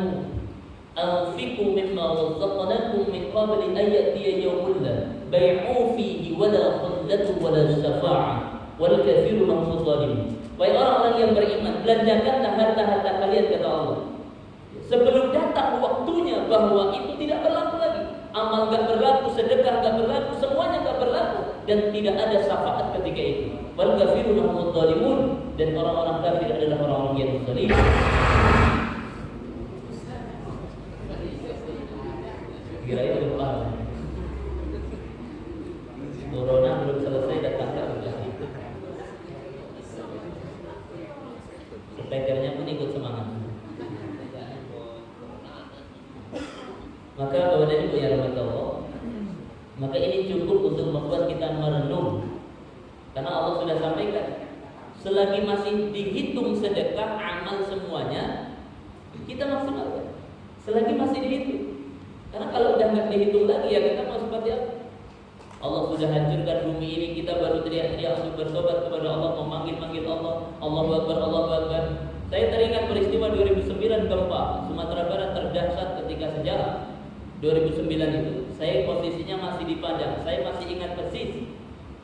anfiqu mimma razaqnakum min qabli an ya'tiya yawmun la bay'u fihi wa la khullatun wa la syafa'ah wal katsiru minhum zalimun. Wahai orang-orang yang beriman, belanjakanlah harta-harta kalian, kata Allah, sebelum datang waktunya bahwa itu tidak berlaku lagi. Amal gak berlaku, sedekah gak berlaku, semuanya gak berlaku, dan tidak ada syafaat ketika itu. Wal katsiru minhum zalimun, dan orang-orang kafir adalah orang-orang yang zalim. Kira itu lupa. Corona belum selesai datang ke speakernya pun ikut semangat. Maka Bapak dan Ibu yang rahmatullah, maka ini cukup untuk membuat kita merenung. Karena Allah sudah sampaikan, selagi masih dihitung sedekah amal semuanya, kita maksimalkan. Selagi masih dihitung. Karena kalau udah nggak dihitung lagi, ya kita mau seperti apa? Allah sudah hancurkan bumi ini, kita baru teriak-teriak untuk bertobat kepada Allah, memanggil-manggil Allah, Allahu Akbar, Allahu Akbar. Saya teringat peristiwa 2009 gempa Sumatera Barat terdahsyat ketika sejarah. 2009 itu, saya posisinya masih di Padang. Saya masih ingat persis.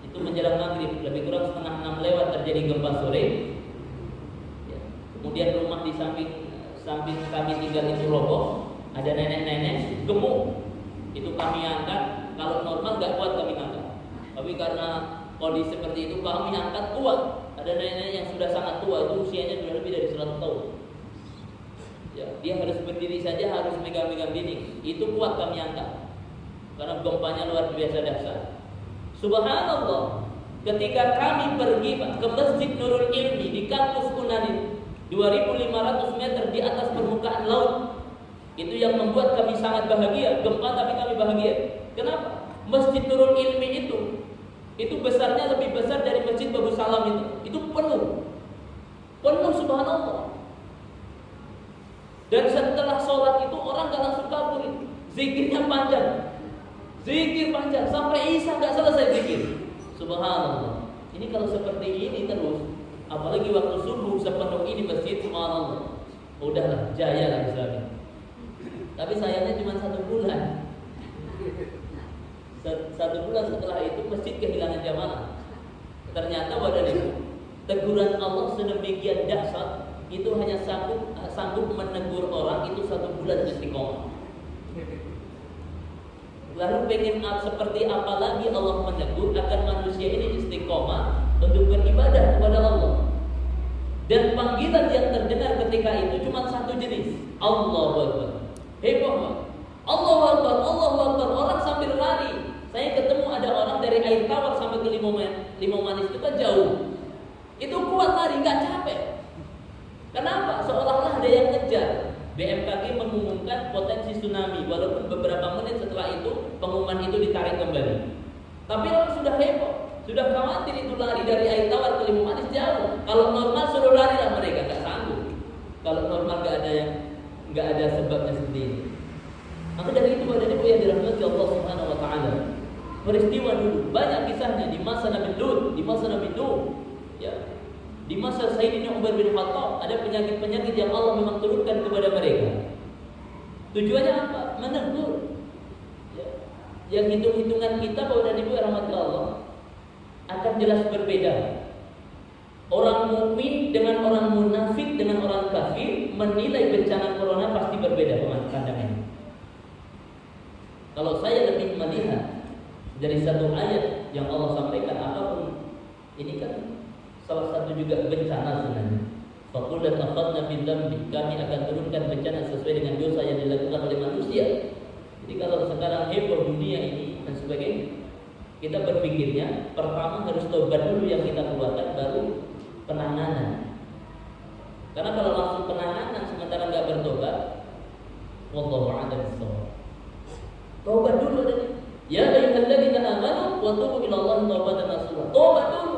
Itu menjelang maghrib, lebih kurang setengah 6 lewat terjadi gempa sore. Ya. Kemudian rumah di samping kami tinggal itu roboh. Ada nenek-nenek gemuk. Itu kami angkat. Kalau normal nggak kuat kami angkat. Tapi karena kondisi seperti itu kami angkat kuat. Ada nenek yang sudah sangat tua, itu usianya sudah lebih dari 100 tahun. Ya, dia harus berdiri saja, harus megang-megang dinding. Itu kuat kami angkat. Karena gempanya luar biasa dahsyat. Subhanallah, ketika kami pergi ke Masjid Nurul Ilmi di kampus Unanim, 2.500 meter di atas permukaan laut, itu yang membuat kami sangat bahagia. Gempa tapi kami bahagia. Kenapa? Masjid Nurul Ilmi itu besarnya lebih besar dari Masjid Babu Salam itu. Itu penuh. Penuh, subhanallah. Dan setelah sholat itu orang gak langsung kabur. Zikirnya panjang. Zikir panjang sampai isya gak selesai zikir. Subhanallah. Ini kalau seperti ini terus, apalagi waktu subuh sepenuh ini masjid, subhanallah. Udahlah, jaya lah Islamnya. Tapi sayangnya cuma 1 bulan. 1 bulan setelah itu masjid kehilangan jamaah. Ternyata wadah itu teguran Allah sedemikian dahsyat, itu hanya sanggup menegur orang itu 1 bulan istiqomah. Lalu pengen seperti apa lagi Allah menegur agar manusia ini istiqomah untuk beribadah kepada Allah. Dan panggilan yang terdengar ketika itu cuma 1 jenis, Allahu Akbar. Heboh, Allahu Akbar, Allahu Akbar. Orang sambil lari. Saya ketemu ada orang dari Air Tawar sampai ke Limau Manis itu kan jauh. Itu kuat lari, nggak capek. Kenapa? Seolah-olah ada yang ngejar. BMKG mengumumkan potensi tsunami, walaupun beberapa menit setelah itu pengumuman itu ditarik kembali. Tapi orang sudah heboh, sudah khawatir itu lari dari Air Tawar ke Limau Manis jauh. Kalau normal suruh lari lah mereka, nggak sanggup. Kalau normal nggak ada sebabnya sendiri. Maka dari itu ada yang dirahmati Allah Subhanahu Wa Taala. Peristiwa dulu banyak kisahnya di masa Nabi Lut, di masa Nabi Nuh, ya. Di masa Sayyidina Umar bin Khattab ada penyakit-penyakit yang Allah memang turunkan kepada mereka. Tujuannya apa? Menegur. Ya. Yang hitung-hitungan kita bahwa dan Ibu rahmat Allah akan jelas berbeda. Orang mukmin dengan orang munafik dengan orang kafir menilai bencana corona pasti berbeda pandangannya. Kalau saya lebih melihat dari satu ayat yang Allah sampaikan, apapun ini kan salah satu juga bencana sebenarnya. Faqul dan akhadna bil dzambi, kami akan turunkan bencana sesuai dengan dosa yang dilakukan oleh manusia. Jadi kalau sekarang heboh dunia ini dan sebagainya, kita berpikirnya pertama harus tobat dulu yang kita keluarkan, baru penanganan. Karena kalau langsung penanganan sementara nggak bertobat, wallahu a'lam bishawab. Tobat dulu tadi. Ya ayyuhalladzina amanu wa tubu ilallahi taubatan nasuha. Tobat dulu.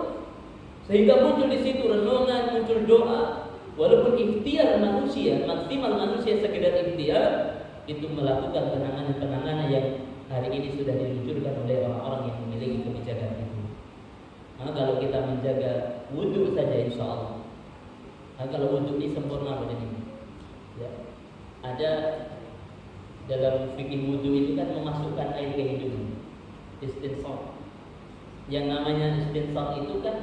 Sehingga muncul di situ renungan, muncul doa. Walaupun ikhtiar manusia, maksimal manusia sekedar ikhtiar, itu melakukan penanganan-penanganan yang hari ini sudah diluncurkan oleh orang-orang yang memiliki kebijakan itu. Nah, kalau kita menjaga wudhu saja insya Allah. Nah, kalau wudhu ini sempurna pada ini. Ya. Ada dalam fikih wudhu itu kan memasukkan air ke hidung, istinsaq. Yang namanya istinsaq itu kan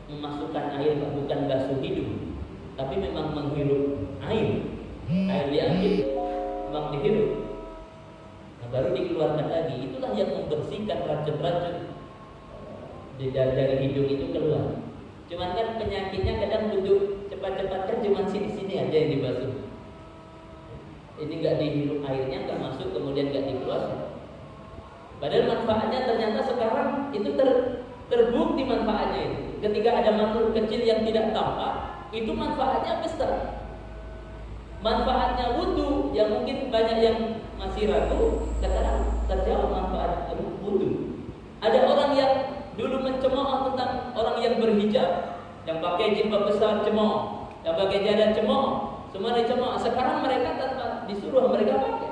memasukkan air, bukan basuh hidung, tapi memang menghirup air. Air diambil, memang dihirup. Nah, baru dikeluarkan lagi. Itulah yang membersihkan racun-racun dari hidung itu keluar. Cuman kan penyakitnya kadang duduk cepat-cepat kan cuma sini-sini aja yang dibasuh. Ini nggak dihirup airnya, nggak masuk, kemudian nggak dikeluarkan. Padahal manfaatnya ternyata sekarang itu terbukti manfaatnya itu. Ketika ada makhluk kecil yang tidak tampak, itu manfaatnya besar. Manfaatnya wudhu yang mungkin banyak yang masih ragu, sekarang terjawab manfaat wudhu. Ada orang yang dulu mencemooh tentang orang yang berhijab, yang pakai jilbab besar cemooh, yang pakai jadar cemooh, semua dicemooh. Sekarang mereka tanpa disuruh mereka pakai.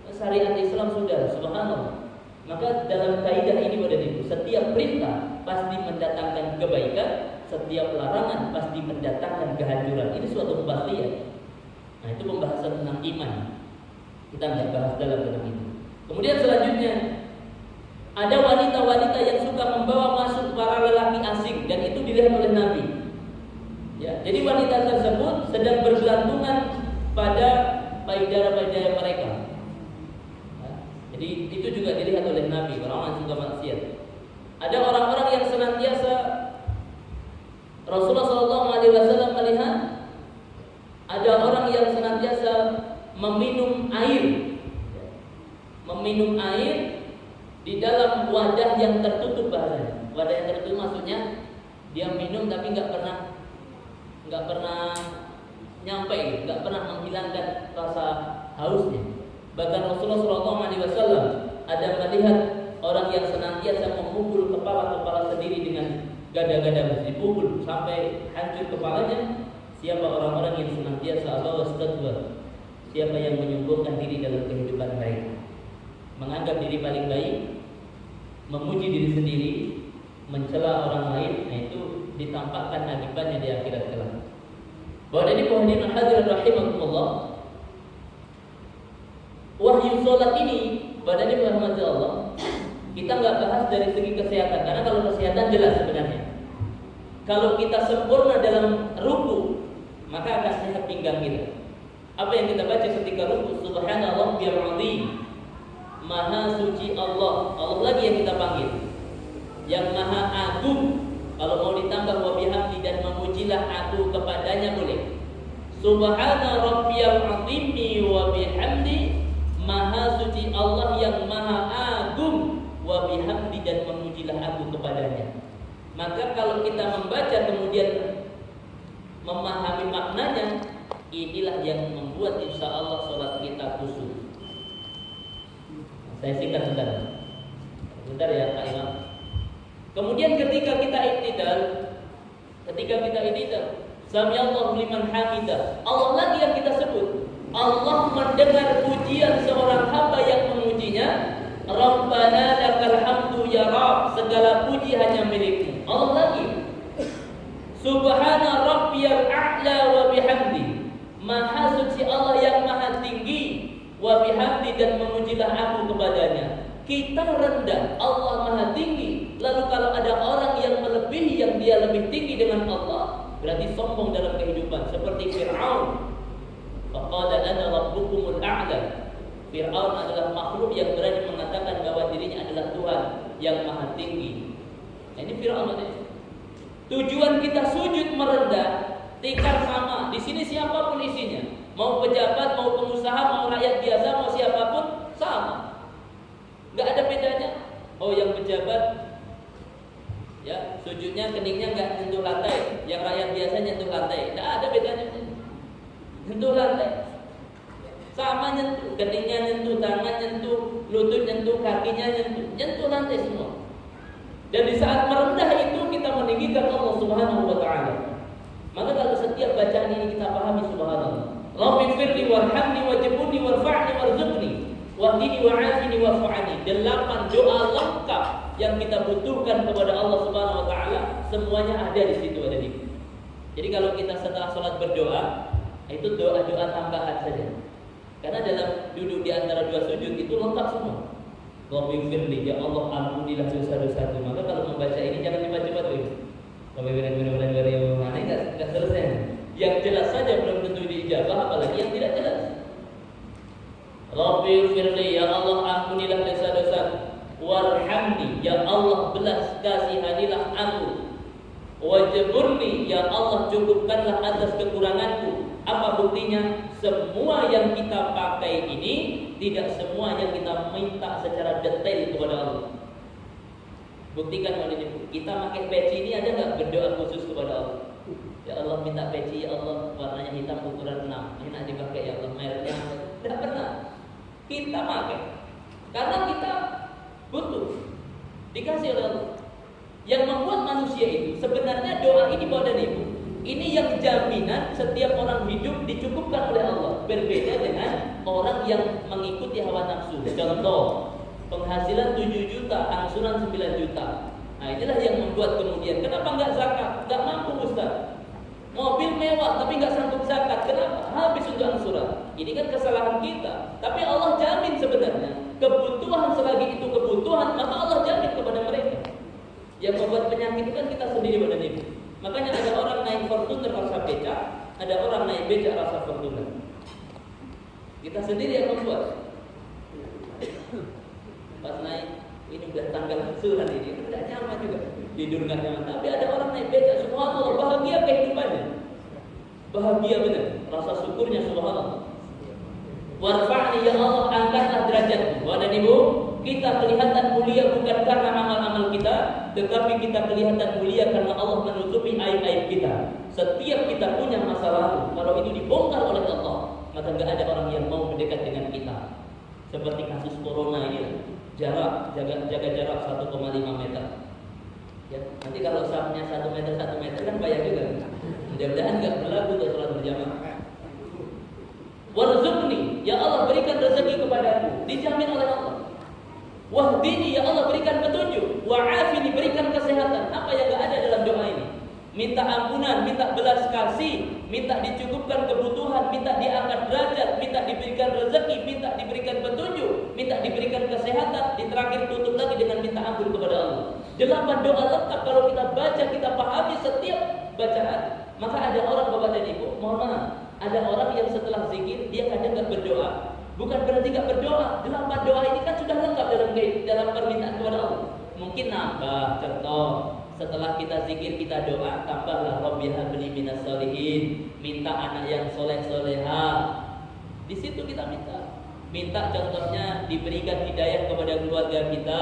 Syariat Islam sudah, subhanallah. Maka dalam kaidah ini pada itu, setiap perintah pasti mendatangkan kebaikan, setiap larangan pasti mendatangkan kehancuran. Ini suatu kepastian. Nah, itu pembahasan tentang iman. Kita nggak bahas dalam itu. Kemudian selanjutnya, ada wanita-wanita yang suka membawa masuk para lelaki asing, dan itu dilihat oleh Nabi. Ya, jadi wanita tersebut sedang bergelantungan pada payudara-payudara mereka. Jadi itu juga dilihat oleh Nabi, orang yang suka maksiat. Ada orang-orang yang senantiasa Rasulullah SAW melihat ada orang yang senantiasa meminum air di dalam wadah yang tertutup bahasanya. Wadah yang tertutup maksudnya dia minum tapi nggak pernah nyampe, nggak pernah menghilangkan rasa hausnya. Bahkan Rasulullah SAW ada melihat orang yang senantiasa memukul kepala sendiri dengan gada-gada, dipukul sampai hancur kepalanya. Siapa orang-orang yang senantiasa Allah astagfir, siapa yang menyembuhkan diri dalam kehidupan mereka, menganggap diri paling baik, memuji diri sendiri, mencela orang lain, nah itu ditampakkan akibatnya di akhirat kelak. Bahwa dari hadirin hadirin rahimakumullah, wahyu sholat ini badannya berahmati Allah. Kita nggak bahas dari segi kesehatan, karena kalau kesehatan jelas sebenarnya. Kalau kita sempurna dalam ruku, maka akan sehat pinggang kita. Apa yang kita baca ketika ruku? Subhanallah bihamdihi, Maha suci Allah. Allah lagi yang kita panggil, yang Maha agung. Kalau mau ditambah wa bihamdi, dan memujilah aku kepadanya boleh. Subhana rabbiyal azimi wa bihamdi, Maha suci Allah yang Maha agung, wa bihamdi, dan memujilah aku kepadanya. Maka kalau kita membaca kemudian memahami maknanya, inilah yang membuat insya Allah sholat kita khusyuk. Saya singkat sebentar ya Pak Imam. Kemudian ketika kita iktidal, Sami Allahu liman hamidah, Allah lagi yang kita sebut. Allah mendengar pujian seorang hamba yang memujinya. Rabbana lakal hamdu ya Rabb, segala puji hanya milikmu. Allah lagi. Subhana rabbiyal a'la wa bihamdi, Maha suci Allah yang maha tinggi, wa bihamdi, dan memujilah aku kepadanya. Kita rendah, Allah maha tinggi. Lalu kalau ada orang yang melebihi, yang dia lebih tinggi dengan Allah, berarti sombong dalam kehidupan, seperti Fir'aun. Faqala ana rabbukumul a'la. Fir'aun adalah makhluk yang berani mengatakan bahwa dirinya adalah Tuhan yang maha tinggi. Nah, ini Fir'aun. Tujuan kita sujud merendah, tikar sama. Di sini siapapun isinya, mau pejabat, mau pengusaha, mau rakyat biasa, mau siapapun sama. Nggak ada bedanya. Oh, yang pejabat ya sujudnya keningnya nggak nyentuh lantai, yang rakyat biasa nyentuh lantai. Nggak ada bedanya. Nyentuh lantai sama, nyentuh keningnya, nyentuh tangan, nyentuh lutut, nyentuh kakinya, nyentuh lantai semua. Dan di saat merendah itu kita kita meninggikan Allah Subhanahu wa taala. Maka kalau setiap bacaan ini kita pahami, subhanallah. Rabbi firli warhamni wajibuni warfa'ni warzuqni wahdini wa'afini wa'fu'ani. 8 doa lengkap yang kita butuhkan kepada Allah Subhanahu wa taala, semuanya ada di situ, ada di. Jadi kalau kita setelah sholat berdoa, itu doa-doa tambahan saja. Karena dalam duduk di antara 2 sujud itu lengkap semua. Rabbi firli, ya Allah ampunilah dosa-dosaku. Maka kalau membaca ini jangan cepat-cepat tuh. Rabbi firli mana enggak selesai. Yang jelas saja belum tentu diijabah, apalagi yang tidak jelas. Rabbi firli, ya Allah ampunilah dosa-dosaku. Warhamni, ya Allah belas kasihanilah aku. Wajburni, ya Allah cukupkanlah atas kekuranganku. Apa buktinya? Semua yang kita pakai ini tidak semua yang kita minta secara detail kepada Allah. Buktikan oleh ini. Kita pakai peci ini ada nggak berdoa khusus kepada Allah? Ya Allah minta peci, ya Allah warnanya hitam ukuran 6. Enak dipakai ya Allah, mereknya. Tidak pernah. Kita pakai karena kita butuh. Dikasih oleh Allah. Yang membuat manusia itu sebenarnya doa ini badan ibu. Ini yang jaminan setiap orang hidup dicukupkan oleh Allah. Berbeda dengan orang yang mengikuti hawa nafsu. Contoh, penghasilan 7 juta, angsuran 9 juta. Nah inilah yang membuat kemudian kenapa nggak zakat? Nggak mampu Ustaz. Mobil mewah tapi nggak sanggup zakat. Kenapa? Habis untuk angsuran. Ini kan kesalahan kita. Tapi Allah jamin sebenarnya kebutuhan, selagi itu kebutuhan, maka Allah jamin kepada mereka. Yang membuat penyakit itu kan kita sendiri badan ibu. Makanya ada orang naik Fortuner rasa becak, ada orang naik becak rasa Fortuner. Kita sendiri yang membuat. Pas naik, ini udah tanggal angsuran ini, tidak nyaman juga. Tidur nggak nyaman. Tapi ada orang naik becak, subhanallah, bahagia kehidupannya. Bahagia benar, rasa syukurnya subhanallah. Warfa'ni, ya Allah angkatlah derajatku. Badan ibu, kita kelihatan mulia bukan karena amal-amal kita, tetapi kita kelihatan mulia karena Allah menutupi aib-aib kita. Setiap kita punya masa lalu, kalau itu dibongkar oleh Allah, maka nggak ada orang yang mau mendekat dengan kita. Seperti kasus corona ini, jaga jarak 1,5 meter. Ya, nanti kalau sahnya 1 meter kan bayar juga. Mudah-mudahan nggak berlaku untuk sholat berjamaah. Warzuqni, ya Allah berikan rezeki kepadaku, dijamin oleh Allah. Wahdini, ya Allah berikan petunjuk. Wa'afini, berikan kesehatan. Apa yang gak ada dalam doa ini? Minta ampunan, minta belas kasih, minta dicukupkan kebutuhan, minta diangkat derajat, minta diberikan rezeki, minta diberikan petunjuk, minta diberikan kesehatan. Di terakhir tutup lagi dengan minta ampun kepada Allah. 8 doa lengkap kalau kita baca, kita pahami setiap bacaan. Maka ada orang bapak dan ibu, mohon maaf, ada orang yang setelah zikir dia kadang gak berdoa. Bukan berarti gak berdoa. 8 doa ini kan sudah lengkap dalam permintaan kepada Allah. Mungkin nambah, contoh setelah kita zikir kita doa, tambahlah Rabbi habli minas sholihin, minta anak yang soleh-solehah. Di situ kita minta contohnya diberikan hidayah kepada keluarga kita,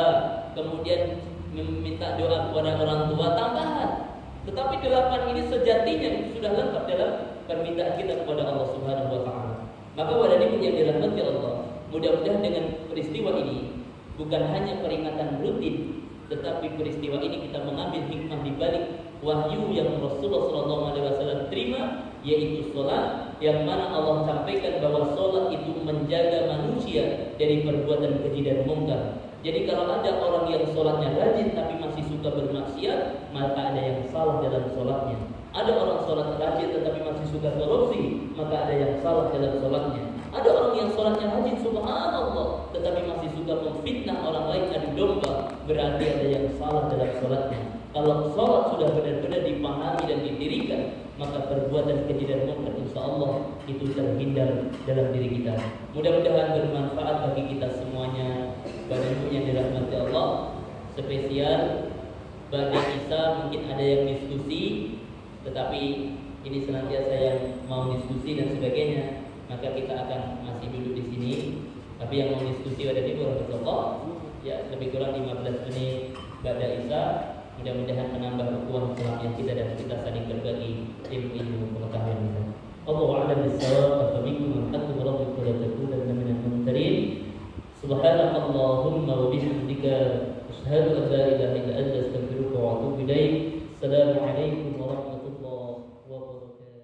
kemudian minta doa kepada orang tua, tambahan. Tetapi 8 ini sejatinya itu sudah lengkap dalam permintaan kita kepada Allah Subhanahu wa taala. Maka wadah ini yang dirahmati Allah, mudah-mudahan dengan peristiwa ini bukan hanya peringatan rutin, tetapi peristiwa ini kita mengambil hikmah di balik wahyu yang Rasulullah SAW terima, yaitu sholat, yang mana Allah sampaikan bahwa sholat itu menjaga manusia dari perbuatan keji dan mungkar. Jadi kalau ada orang yang sholatnya rajin tapi masih suka bermaksiat, maka ada yang salah dalam sholatnya. Ada orang sholat rajin tetapi masih suka korupsi, maka ada yang salah dalam sholatnya. Ada orang yang sholatnya rajin, subhanallah, tetapi masih suka memfitnah orang lain adu domba, berarti ada yang salah dalam sholatnya. Kalau sholat sudah benar-benar dipahami dan didirikan, maka perbuatan keji dan mungkar insya Allah itu terhindar dalam diri kita. Mudah-mudahan bermanfaat bagi kita semuanya. Badan yang dirahmati Allah, spesial Bada Isa, mungkin ada yang diskusi, tetapi ini senantiasa yang mau diskusi dan sebagainya, maka kita akan masih duduk di sini. Tapi yang mau diskusi pada ibu rahmatullah, ya lebih kurang 15 menit Bada Isa. Mudah-mudahan menambah ukhuwah Islam kita dan kita saling berbagi ilmu pengetahuan kita. Allahu a'lam bis-shawab. Fabikum man qadama rabbuka la takunanna minal mumtarin. Subhanakallahumma wa bihamdika asyhadu an la ilaha illa anta astaghfiruka wa atubu ilaik. Assalamualaikum warahmatullahi wabarakatuh.